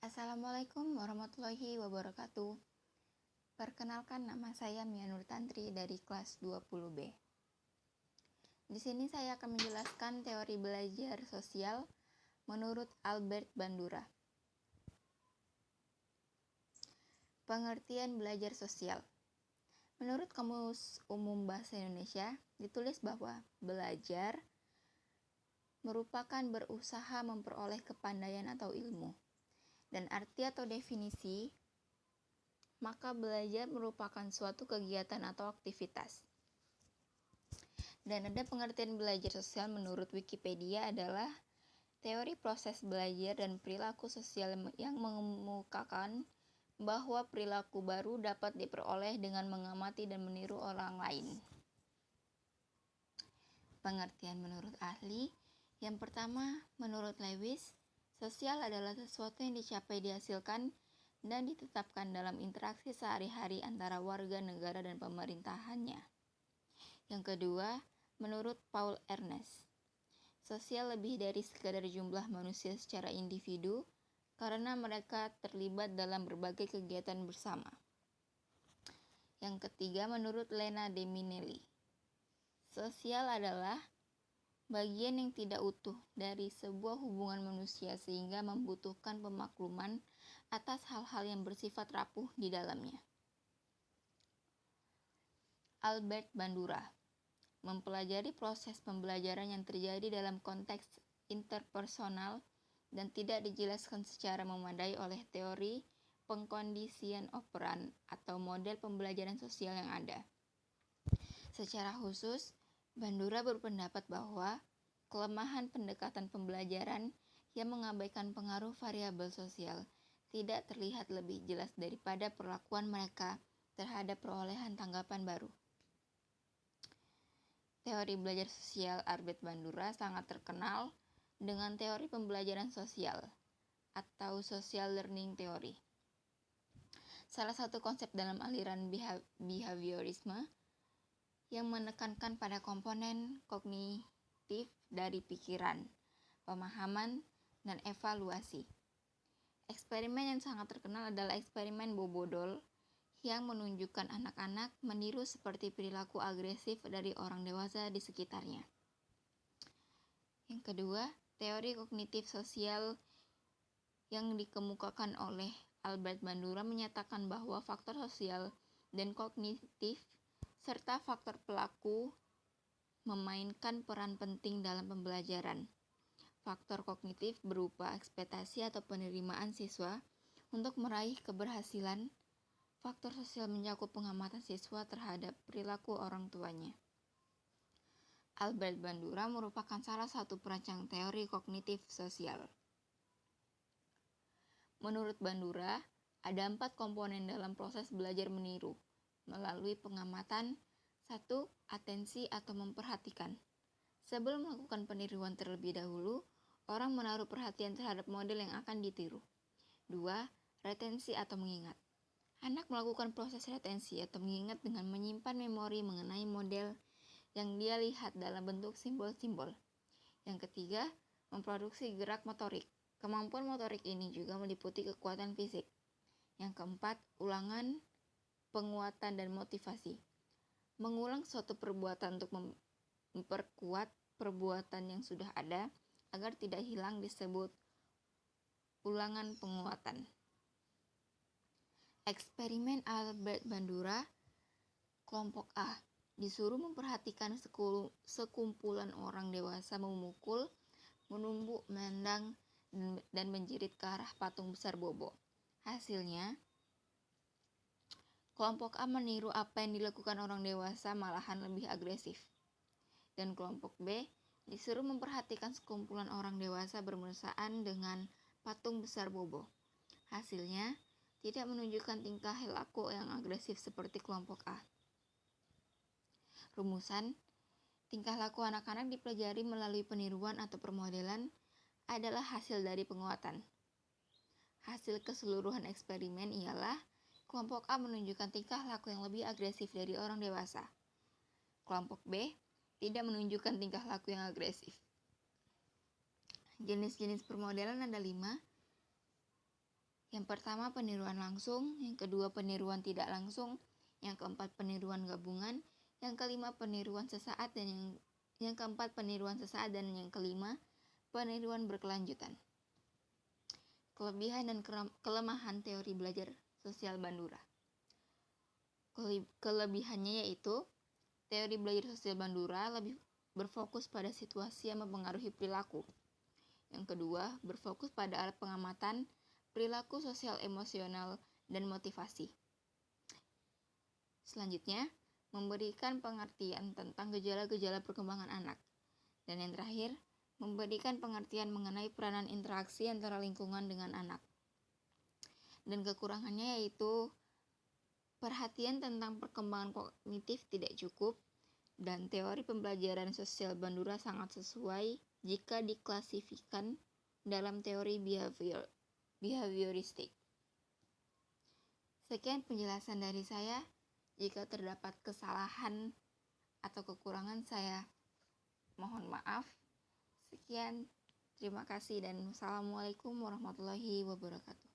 Assalamualaikum warahmatullahi wabarakatuh. Perkenalkan, nama saya Mia Nur Tantri dari kelas 20B. Di sini saya akan menjelaskan teori belajar sosial menurut Albert Bandura. Pengertian belajar sosial. Menurut Kamus Umum Bahasa Indonesia, ditulis bahwa belajar merupakan berusaha memperoleh kepandaian atau ilmu. Dan arti atau definisi, maka belajar merupakan suatu kegiatan atau aktivitas. Dan ada pengertian belajar sosial menurut Wikipedia adalah teori proses belajar dan perilaku sosial yang mengemukakan bahwa perilaku baru dapat diperoleh dengan mengamati dan meniru orang lain. Pengertian menurut ahli, yang pertama, menurut Lewis, sosial adalah sesuatu yang dicapai, dihasilkan, dan ditetapkan dalam interaksi sehari-hari antara warga negara dan pemerintahannya. Yang kedua, menurut Paul Ernest, sosial lebih dari sekadar jumlah manusia secara individu karena mereka terlibat dalam berbagai kegiatan bersama. Yang ketiga, menurut Lena de Minelli, sosial adalah bagian yang tidak utuh dari sebuah hubungan manusia sehingga membutuhkan pemakluman atas hal-hal yang bersifat rapuh di dalamnya. Albert Bandura mempelajari proses pembelajaran yang terjadi dalam konteks interpersonal dan tidak dijelaskan secara memadai oleh teori pengkondisian operan atau model pembelajaran sosial yang ada. Secara khusus, Bandura berpendapat bahwa kelemahan pendekatan pembelajaran yang mengabaikan pengaruh variabel sosial tidak terlihat lebih jelas daripada perlakuan mereka terhadap perolehan tanggapan baru. Teori belajar sosial Albert Bandura sangat terkenal dengan teori pembelajaran sosial atau social learning theory. Salah satu konsep dalam aliran behaviorisme yang menekankan pada komponen kognitif dari pikiran, pemahaman, dan evaluasi. Eksperimen yang sangat terkenal adalah eksperimen Bobodol yang menunjukkan anak-anak meniru seperti perilaku agresif dari orang dewasa di sekitarnya. Yang kedua, teori kognitif sosial yang dikemukakan oleh Albert Bandura menyatakan bahwa faktor sosial dan kognitif serta faktor pelaku memainkan peran penting dalam pembelajaran. Faktor kognitif berupa ekspektasi atau penerimaan siswa untuk meraih keberhasilan. Faktor sosial mencakup pengamatan siswa terhadap perilaku orang tuanya. Albert Bandura merupakan salah satu perancang teori kognitif sosial. Menurut Bandura, ada 4 komponen dalam proses belajar meniru. Melalui pengamatan, 1. Atensi atau memperhatikan. Sebelum melakukan peniruan terlebih dahulu, orang menaruh perhatian terhadap model yang akan ditiru. 2. Retensi atau mengingat. Anak melakukan proses retensi atau mengingat dengan menyimpan memori mengenai model yang dia lihat dalam bentuk simbol-simbol. Yang ketiga, memproduksi gerak motorik. Kemampuan motorik ini juga meliputi kekuatan fisik. Yang keempat, ulangan, penguatan, dan motivasi. Mengulang suatu perbuatan untuk memperkuat perbuatan yang sudah ada agar tidak hilang disebut ulangan penguatan. Eksperimen Albert Bandura, kelompok A disuruh memperhatikan sekumpulan orang dewasa memukul, menumbuk, menendang, dan menjerit ke arah patung besar Bobo. Hasilnya, kelompok A meniru apa yang dilakukan orang dewasa, malahan lebih agresif. Dan kelompok B disuruh memperhatikan sekumpulan orang dewasa bermesraan dengan patung besar Bobo. Hasilnya, tidak menunjukkan tingkah laku yang agresif seperti kelompok A. Rumusan, tingkah laku anak-anak dipelajari melalui peniruan atau permodelan adalah hasil dari penguatan. Hasil keseluruhan eksperimen ialah kelompok A menunjukkan tingkah laku yang lebih agresif dari orang dewasa. Kelompok B tidak menunjukkan tingkah laku yang agresif. Jenis-jenis permodelan ada 5, Yang pertama peniruan langsung, yang kedua peniruan tidak langsung, yang keempat peniruan gabungan, yang kelima peniruan sesaat, dan yang keempat peniruan sesaat, dan yang kelima peniruan berkelanjutan. Kelebihan dan kelemahan teori belajar sosial Bandura. Kelebihannya yaitu teori belajar sosial Bandura lebih berfokus pada situasi yang mempengaruhi perilaku. Yang kedua, berfokus pada alat pengamatan perilaku sosial emosional dan motivasi. Selanjutnya, memberikan pengertian tentang gejala-gejala perkembangan anak. Dan yang terakhir, memberikan pengertian mengenai peranan interaksi antara lingkungan dengan anak. Dan kekurangannya yaitu perhatian tentang perkembangan kognitif tidak cukup, dan teori pembelajaran sosial Bandura sangat sesuai jika diklasifikasikan dalam teori behavioristik. Sekian penjelasan dari saya. Jika terdapat kesalahan atau kekurangan, saya mohon maaf. Sekian, terima kasih dan wassalamualaikum warahmatullahi wabarakatuh.